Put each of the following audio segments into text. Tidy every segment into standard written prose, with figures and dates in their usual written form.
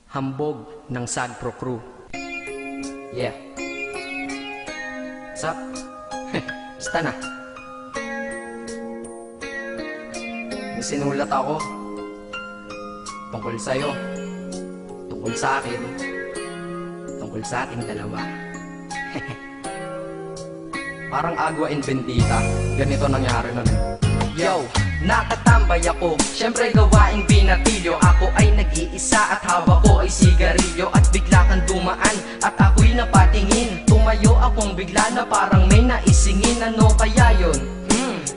Hambog ng Sagpro Crew. Yeah. What's up? Basta na. May sinulat ako tungkol sa'yo, tungkol sa akin, tungkol sa ating dalawa. Parang Agua and Bendita. Ganito nangyari nun. Yo, nakatambay ako, syempre gawaing binatilyo. Ako ay nag-iisa at hawak ko ay sigarilyo. At bigla kang dumaan at ako'y napatingin. Tumayo akong bigla na parang may naisingin. Ano kaya yun?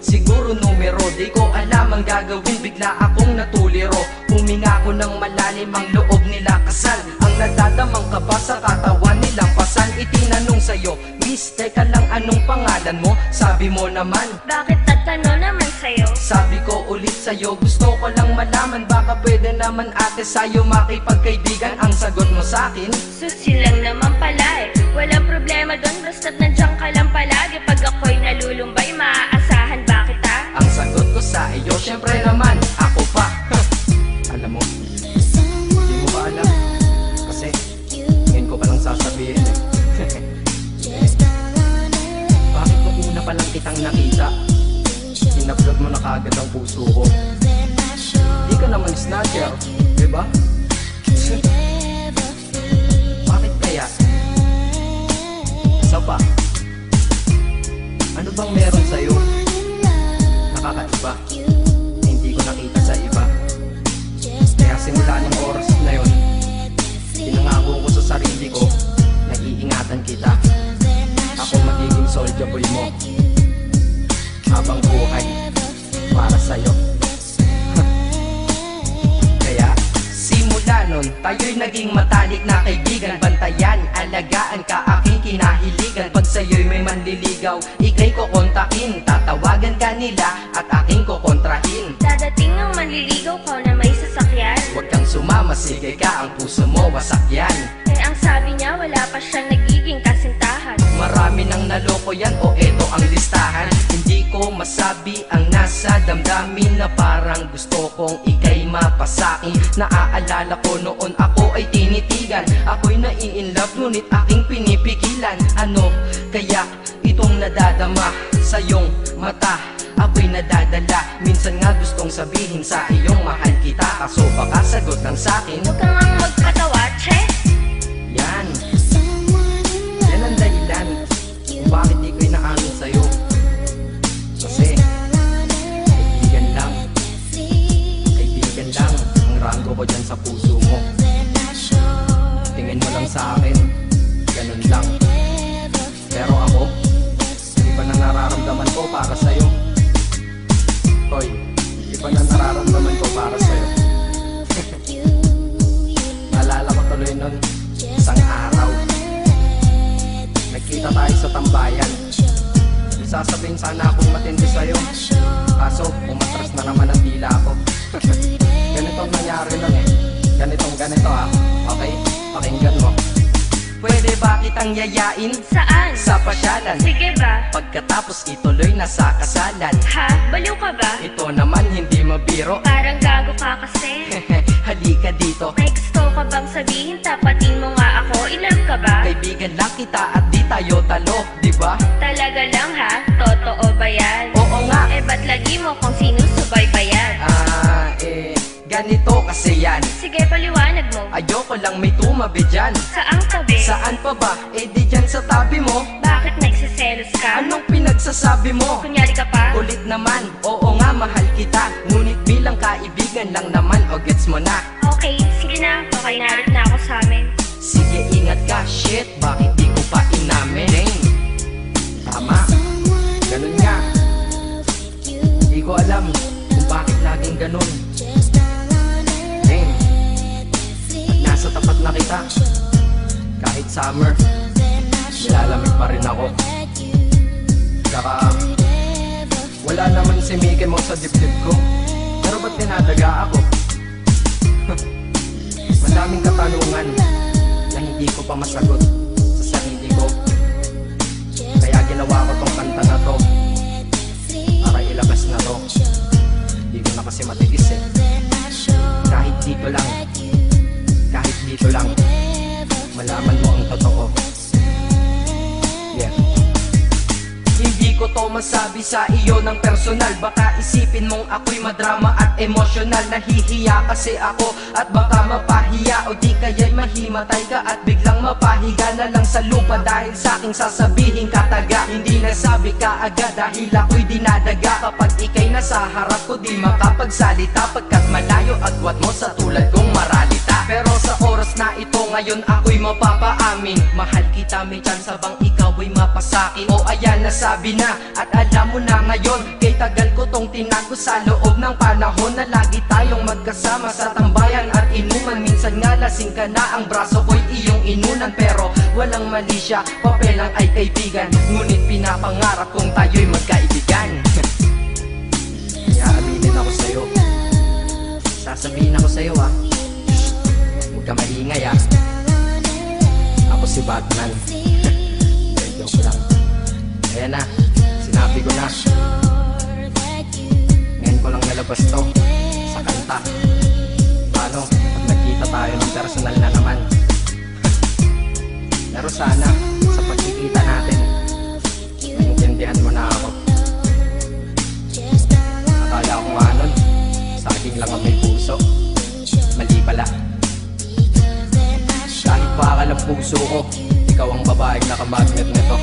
Siguro numero, di ko alam ang gagawin. Bigla akong natuliro, huminga ko ng malalim, ang loob nila kasal. Ang nadadamang kaba sa katawan nilang pasan. Itinanong sa'yo, miss, teka lang, anong pangalan mo? Sabi mo naman, bakit tatanong naman sa'yo? sabi ko ulit sa'yo, gusto ko lang malaman. Baka pwede naman ate sa'yo makipagkaibigan. Ang sagot mo sa'kin, Susi lang naman pala eh. Walang problema doon, basta't nandiyan ka lang palagi. Pag ako'y nalulumbay, maaasahan ba kita? ang sagot ko sa iyo, syempre naman, ako pa. Alam mo, hindi mo ba alam? Kasi, ngayon ko palang sasabihin eh. Bakit nung una pa lang kitang nakita, inablog mo na kaagad ang puso ko? Di ka naman snatcher, diba? Bakit kaya? Isa pa, ano bang meron sa'yo? Nakakaiba, na hindi ko nakita sa iba. Kaya simula ng oras na yun, pinangako ko sa sarili ko na iingatan kita. Ako magiging soldier boy mo habang buhay para sa'yo. Kaya simula nun, tayo'y naging matalik na kaibigan. Bantayan, alagaan ka, aking kinahiligan. Pag sa'yo'y may manliligaw, ika'y kukontakin. Tatawagan ka nila at aking kukontrahin. Dadating ng manliligaw ko na may sasakyan. Huwag kang sumama, sige ka, ang puso mo wasak yan. Eh ang sabi niya, wala pa siyang nagiging kasintahan. Marami nang naloko yan, o eto ang listahan. Hindi ko masabi ang nasa damdamin, na parang gusto kong ika'y mapasakin. Naaalala ko noon ako ay tinitigan, ako'y nai-inlove ngunit aking pinipigilan. Ano kaya itong nadadama sa iyong mata? Ako'y nadadala, minsan nga gustong sabihin sa iyong mahal kita. Kaso baka sagot lang sa'kin, Huwag kang ang magpatawa, che. yan ang dahilan kung bakit di ko inaamin sa'yo. Kasi kaibigan lang ang rango ko dyan sa puso mo. Tingin mo lang sa akin, ganun lang. Pero ako, iba na nararamdaman ko para sa'yo. Hoy, iba na nararamdaman ko para sa'yo. Naalala ko tuloy nun, isang araw nagkita tayo sa tambayan. Sasabihin sana akong matindi sa'yo, kaso umatras na naman ang dila ko. Ganitong nangyari lang eh. Ganito ah. Okay, pakinggan mo. Pwede ba kitang yayain Saan? sa pasyalan? Sige ba? Pagkatapos ituloy na sa kasalan. Ha? Baliw ka ba? Ito naman hindi mabiro. Parang gago ka kasi. Halika dito, May gusto ka bang sabihin? Tapatin mo nga ako. I-love ka ba? kaibigan lang kita at di tayo talo, di ba? Talaga lang ha? Totoo ba yan? Oo nga. Eh ba't lagi mo kung sinusubaybayan? Ganito kasi yan. Sige, paliwanag mo. Ayoko lang may tumabi dyan. Saang tabi? Saan pa ba? Eh di dyan sa tabi mo. Bakit nagsiselos ka? Anong pinagsasabi mo? Kunyari ka pa? Ulit naman, oo nga mahal kita. Ngunit bilang kaibigan lang naman, o gets mo na. Okay, sige na. Okay, narit na ako sa amin. Sige ingat ka, shit, bakit di ko pa inamin? Dang, tama, ganun nga. Di ko alam kung bakit laging ganun. Dang, pag nasa tapat na kita, kahit summer, nilalamig pa rin ako. Saka wala naman si Mickey Mouse sa dibdib ko, pero ba't dinadaga ako? Madaming katanungan na hindi ko pa masagot sa sarili ko. Kaya ginawa ko tong kanta na to para ilabas na to. Hindi ko na kasi matiis eh. Kahit dito lang, kahit dito Gusto lang malaman mo ang totoo. Yeah. Hindi ko to masabi sa iyo ng personal. Baka isipin mong ako'y madrama at emosyonal. Nahihiya kasi ako at baka mapahiya, o di kaya'y mahimatay ka at biglang mapahiga na lang sa lupa dahil sa aking sasabihin kataga. Hindi nasabi ka agad dahil ako'y dinadaga. Kapag ika'y nasa harap ko di makapagsalita, pagkat malayo agwat mo sa tulad kong maralita. Pero sa oras na ito ngayon ako'y mapapaamin, mahal kita, may tsansa bang ikaw ay mapasakin? O ayan, nasabi na at alam mo na ngayon. Kay tagal ko tong tinago sa loob ng panahon na lagi tayong magkasama sa tambayan at inuman. Minsan nga lasing ka na, ang braso ko'y iyong inunan. Pero walang mali siya, papel lang ay kaibigan. Ngunit pinapangarap kong tayo'y magkaibigan. Kaya aminin ako sa'yo, sasabihin ako sa'yo ah, huwag ka maingay ah. Ako si Batman. Joke lang. Ayan na, sinabi ko na. Ngayon ko lang nalabas to sa kanta. Paano pag nagkita tayo ng personal na naman? Pero sana sa pagkikita natin maintindihan mo na ako. Akala ko nga nun saging lang ang may puso. Mali pala. Kahit bakal ang puso ko, ikaw ang babaeng nakamagnet nito.